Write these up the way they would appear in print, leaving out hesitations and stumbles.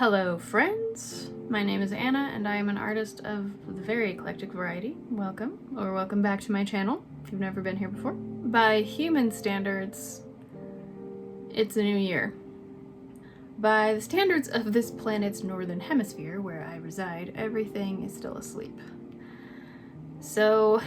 Hello friends, my name is Anna and I am an artist of the very eclectic variety. Welcome, or welcome back to my channel if you've never been here before. By human standards, it's a new year. By the standards of this planet's northern hemisphere, where I reside, everything is still asleep. So,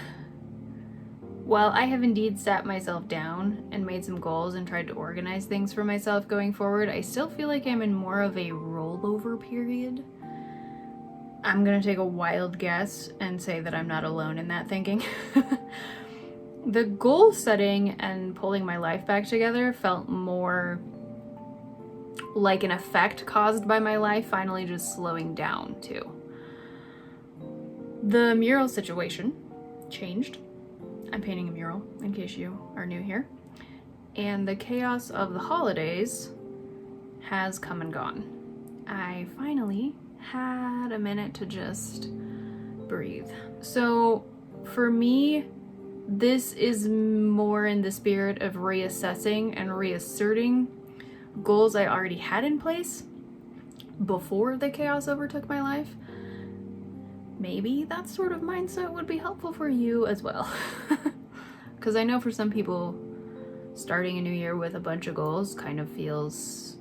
while I have indeed sat myself down and made some goals and tried to organize things for myself going forward, I still feel like I'm in more of a rollover period. I'm gonna take a wild guess and say that I'm not alone in that thinking. The goal setting and pulling my life back together felt more like an effect caused by my life finally just slowing down too. The mural situation changed. I'm painting a mural, in case you are new here. And the chaos of the holidays has come and gone. I finally had a minute to just breathe. So for me, this is more in the spirit of reassessing and reasserting goals I already had in place before the chaos overtook my life. Maybe that sort of mindset would be helpful for you as well. Because I know for some people, starting a new year with a bunch of goals kind of feels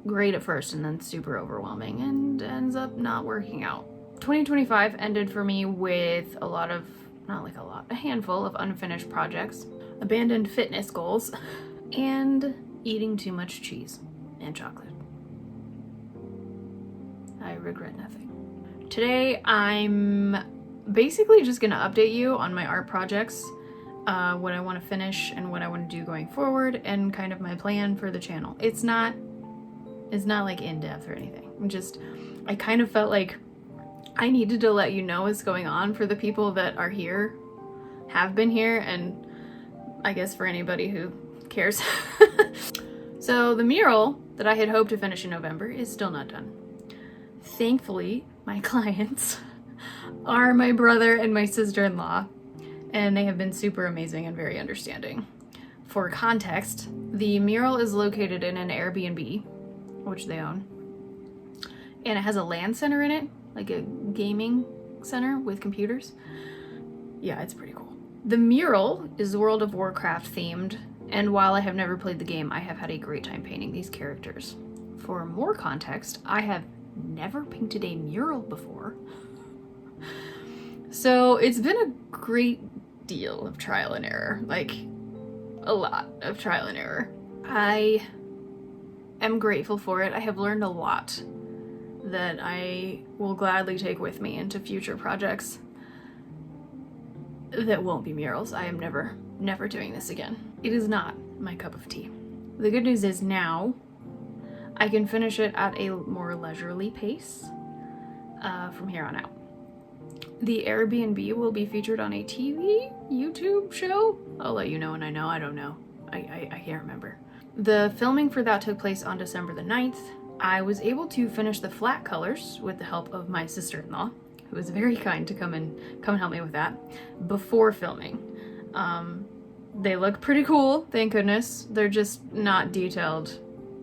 great at first and then super overwhelming and ends up not working out. 2025 ended for me with a handful of unfinished projects, abandoned fitness goals, and eating too much cheese and chocolate. I regret nothing. Today, I'm basically just gonna update you on my art projects, what I want to finish and what I want to do going forward, and kind of my plan for the channel. It's not like in depth or anything. I kind of felt like I needed to let you know what's going on for the people that are here, have been here, and I guess for anybody who cares. So the mural that I had hoped to finish in November is still not done. Thankfully, my clients are my brother and my sister-in-law, and they have been super amazing and very understanding. For context, the mural is located in an Airbnb, which they own, and it has a LAN center in it, like a gaming center with computers. Yeah, it's pretty cool. The mural is World of Warcraft themed, and while I have never played the game, I have had a great time painting these characters. For more context, I have never painted a mural before. So it's been a great deal of trial and error, like a lot of trial and error. I am grateful for it. I have learned a lot that I will gladly take with me into future projects that won't be murals. I am never doing this again. It is not my cup of tea. The good news is now I can finish it at a more leisurely pace from here on out. The Airbnb will be featured on a YouTube show. I'll let you know when I know. I don't know. I can't remember. The filming for that took place on December the 9th. I was able to finish the flat colors with the help of my sister-in-law, who was very kind to come and help me with that, before filming. They look pretty cool, thank goodness. They're just not detailed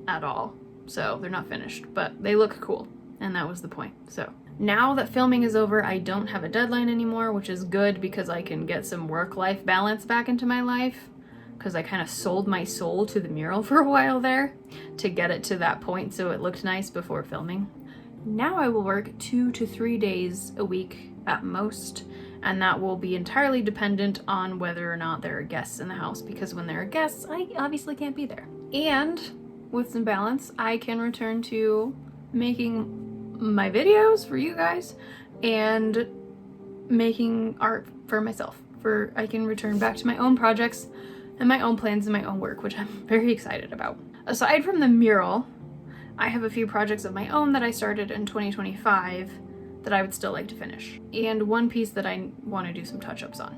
at all. So they're not finished, but they look cool, and that was the point. So now that filming is over, I don't have a deadline anymore, which is good because I can get some work-life balance back into my life, because I kind of sold my soul to the mural for a while there to get it to that point so it looked nice before filming. Now I will work 2 to 3 days a week at most, and that will be entirely dependent on whether or not there are guests in the house, because when there are guests, I obviously can't be there. And with some balance, I can return to making my videos for you guys and making art for myself. I can return back to my own projects and my own plans and my own work, which I'm very excited about. Aside from the mural, I have a few projects of my own that I started in 2025 that I would still like to finish, and one piece that I want to do some touch-ups on.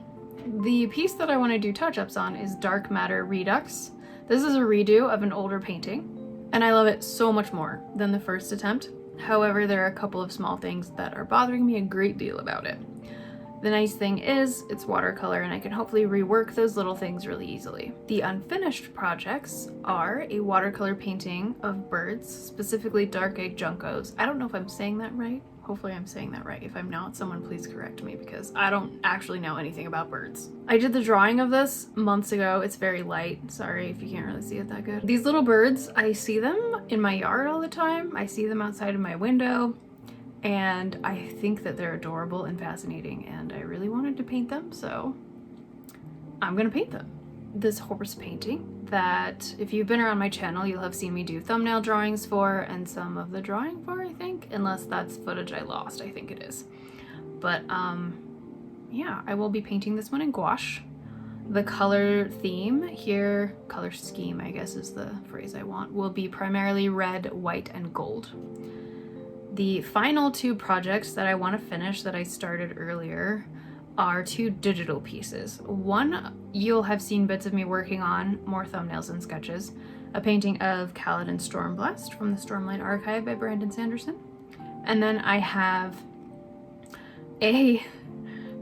The piece that I want to do touch-ups on is Dark Matter Redux. This is a redo of an older painting, and I love it so much more than the first attempt. However, there are a couple of small things that are bothering me a great deal about it. The nice thing is it's watercolor and I can hopefully rework those little things really easily. The unfinished projects are a watercolor painting of birds, specifically dark-eyed juncos. I don't know if I'm saying that right. Hopefully I'm saying that right. If I'm not, someone please correct me because I don't actually know anything about birds. I did the drawing of this months ago. It's very light. Sorry if you can't really see it that good. These little birds, I see them in my yard all the time. I see them outside of my window. And I think that they're adorable and fascinating, and I really wanted to paint them, so I'm gonna paint them. This horse painting that, if you've been around my channel, you'll have seen me do thumbnail drawings for, and some of the drawing for, I think, unless that's footage I lost, I think it is. But yeah, I will be painting this one in gouache. The color theme here, color scheme I guess is the phrase I want, will be primarily red, white, and gold. The final two projects that I want to finish that I started earlier are two digital pieces. One you'll have seen bits of me working on, more thumbnails and sketches, a painting of Kaladin Stormblast from the Stormlight Archive by Brandon Sanderson. And then I have a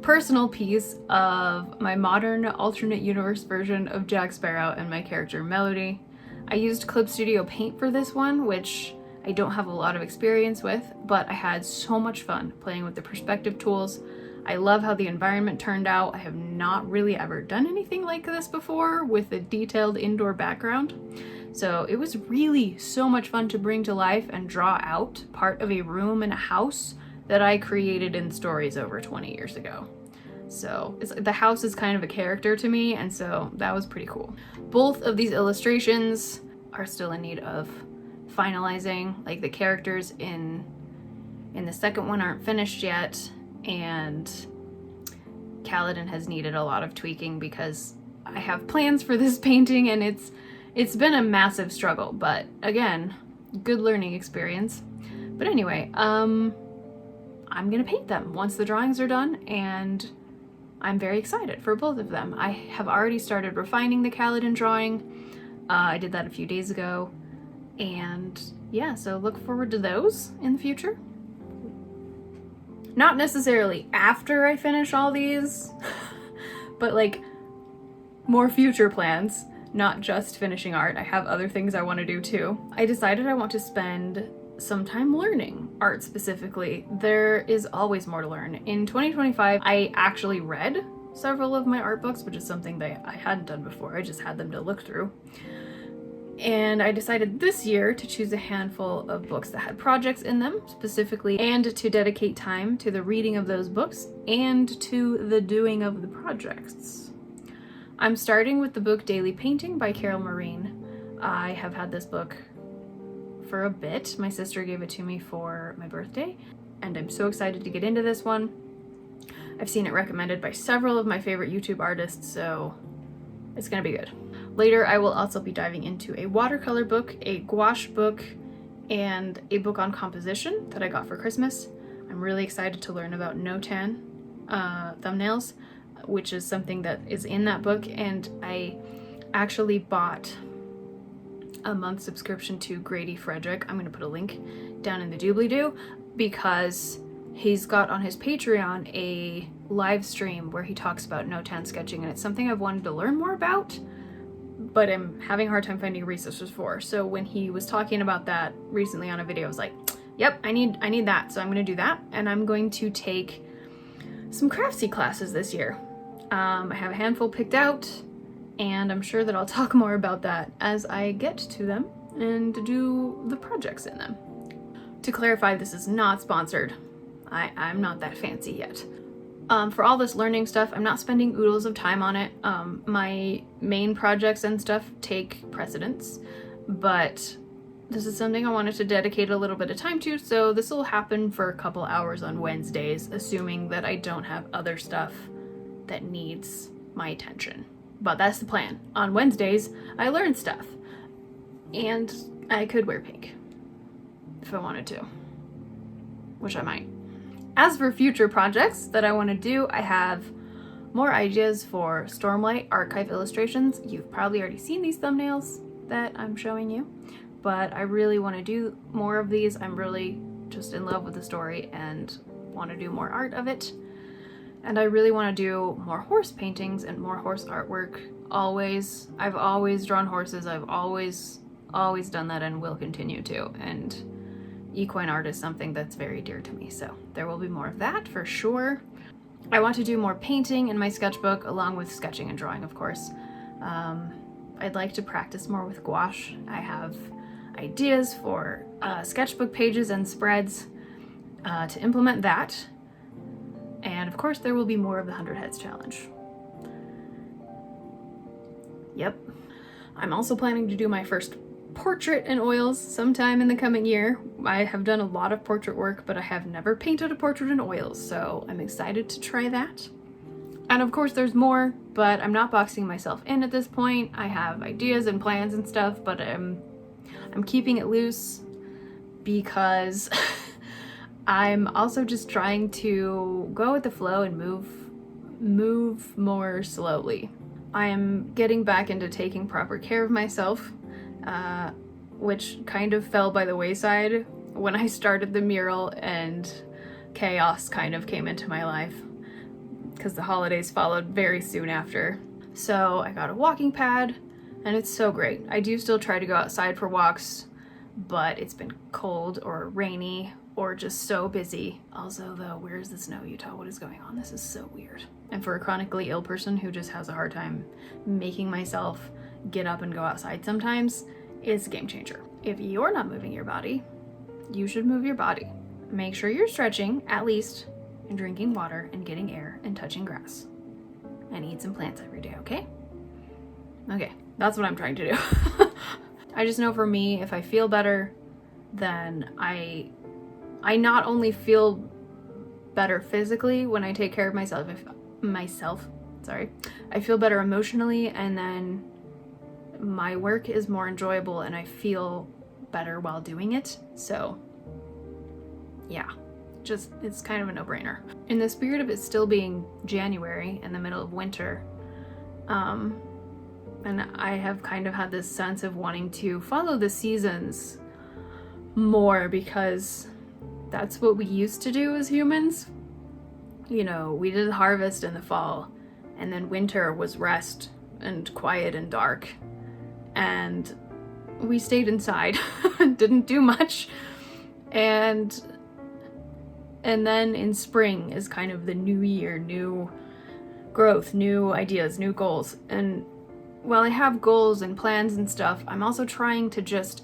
personal piece of my modern alternate universe version of Jack Sparrow and my character Melody. I used Clip Studio Paint for this one, which I don't have a lot of experience with, but I had so much fun playing with the perspective tools. I love how the environment turned out. I have not really ever done anything like this before with a detailed indoor background. So it was really so much fun to bring to life and draw out part of a room in a house that I created in stories over 20 years ago. So the house is kind of a character to me, and so that was pretty cool. Both of these illustrations are still in need of finalizing. Like the characters in the second one aren't finished yet, and Kaladin has needed a lot of tweaking because I have plans for this painting and it's been a massive struggle, but again, good learning experience. But anyway, I'm gonna paint them once the drawings are done, and I'm very excited for both of them. I have already started refining the Kaladin drawing. I did that a few days ago. And yeah, so look forward to those in the future. Not necessarily after I finish all these, but like more future plans, not just finishing art. I have other things I want to do too. I decided I want to spend some time learning art specifically. There is always more to learn. In 2025, I actually read several of my art books, which is something that I hadn't done before. I just had them to look through. And I decided this year to choose a handful of books that had projects in them specifically, and to dedicate time to the reading of those books and to the doing of the projects. I'm starting with the book Daily Painting by Carol Marine. I have had this book for a bit. My sister gave it to me for my birthday, and I'm so excited to get into this one. I've seen it recommended by several of my favorite YouTube artists, so it's gonna be good. Later, I will also be diving into a watercolor book, a gouache book, and a book on composition that I got for Christmas. I'm really excited to learn about no-tan thumbnails, which is something that is in that book, and I actually bought a month subscription to Grady Frederick. I'm going to put a link down in the doobly-doo because he's got on his Patreon a live stream where he talks about no-tan sketching, and it's something I've wanted to learn more about, but I'm having a hard time finding resources for. So when he was talking about that recently on a video, I was like, yep, I need that. So I'm going to do that, and I'm going to take some craftsy classes this year. I have a handful picked out, and I'm sure that I'll talk more about that as I get to them and do the projects in them. To clarify, this is not sponsored. I'm not that fancy yet. For all this learning stuff, I'm not spending oodles of time on it. My main projects and stuff take precedence, but this is something I wanted to dedicate a little bit of time to, so this will happen for a couple hours on Wednesdays, assuming that I don't have other stuff that needs my attention. But that's the plan. On Wednesdays, I learn stuff, and I could wear pink if I wanted to, which I might. As for future projects that I want to do, I have more ideas for Stormlight Archive illustrations. You've probably already seen these thumbnails that I'm showing you, but I really want to do more of these. I'm really just in love with the story and want to do more art of it. And I really want to do more horse paintings and more horse artwork. Always. I've always drawn horses. I've always done that and will continue to. And equine art is something that's very dear to me. So there will be more of that for sure. I want to do more painting in my sketchbook, along with sketching and drawing, of course. I'd like to practice more with gouache. I have ideas for sketchbook pages and spreads to implement that. And of course, there will be more of the 100 Heads Challenge. Yep. I'm also planning to do my first portrait in oils sometime in the coming year. I have done a lot of portrait work, but I have never painted a portrait in oils, so I'm excited to try that. And of course there's more, but I'm not boxing myself in at this point. I have ideas and plans and stuff, but I'm keeping it loose because I'm also just trying to go with the flow and move more slowly. I am getting back into taking proper care of myself, which kind of fell by the wayside when I started the mural and chaos kind of came into my life because the holidays followed very soon after. So I got a walking pad and it's so great. I do still try to go outside for walks, but it's been cold or rainy or just so busy. Also though, where's the snow, Utah? What is going on? This is so weird. And for a chronically ill person who just has a hard time making myself get up and go outside sometimes, it's a game changer. If you're not moving your body, you should move your body. Make sure you're stretching at least, and drinking water and getting air and touching grass. And eat some plants every day, okay? Okay, that's what I'm trying to do. I just know for me, if I feel better, then I not only feel better physically when I take care of myself, I feel better emotionally, and then my work is more enjoyable and I feel better while doing it. So yeah, just, it's kind of a no-brainer. In the spirit of it still being January in the middle of winter, and I have kind of had this sense of wanting to follow the seasons more because that's what we used to do as humans. You know, we did harvest in the fall, and then winter was rest and quiet and dark, and we stayed inside and didn't do much. And then in spring is kind of the new year, new growth, new ideas, new goals. And while I have goals and plans and stuff, I'm also trying to just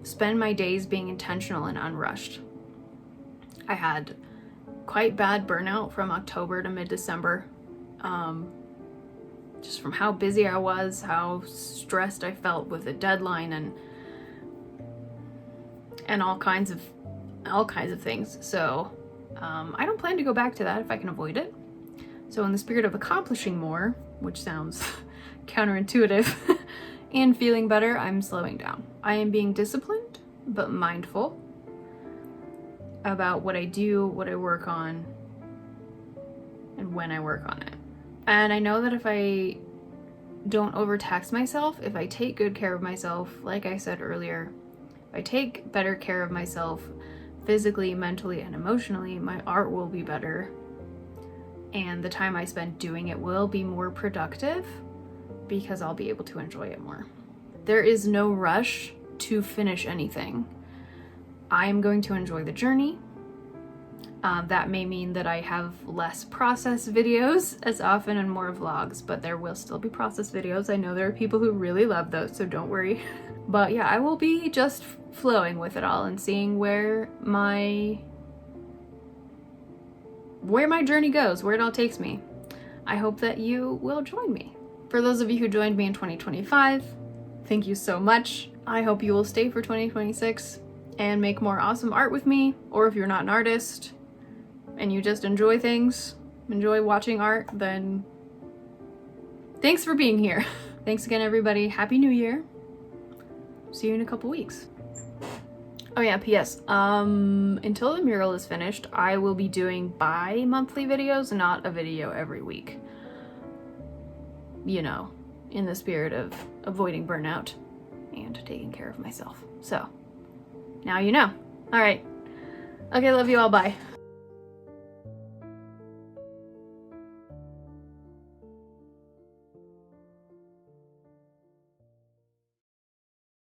spend my days being intentional and unrushed. I had quite bad burnout from October to mid-December, just from how busy I was, how stressed I felt with the deadline and all kinds of things. So I don't plan to go back to that if I can avoid it. So in the spirit of accomplishing more, which sounds counterintuitive, and feeling better, I'm slowing down. I am being disciplined, but mindful about what I do, what I work on, and when I work on it. And I know that if I don't overtax myself, if I take good care of myself, like I said earlier, if I take better care of myself physically, mentally, and emotionally, my art will be better. And the time I spend doing it will be more productive because I'll be able to enjoy it more. There is no rush to finish anything. I am going to enjoy the journey. That may mean that I have less process videos as often and more vlogs, but there will still be process videos. I know there are people who really love those, so don't worry. But yeah, I will be just flowing with it all and seeing where my journey goes, where it all takes me. I hope that you will join me. For those of you who joined me in 2025, thank you so much. I hope you will stay for 2026 and make more awesome art with me. Or if you're not an artist and you just enjoy things, enjoy watching art, then thanks for being here. Thanks again, everybody. Happy New Year. See you in a couple weeks. Oh yeah, P.S. Until the mural is finished, I will be doing bi-monthly videos, not a video every week. You know, in the spirit of avoiding burnout and taking care of myself. So, now you know. All right. Okay, love you all. Bye.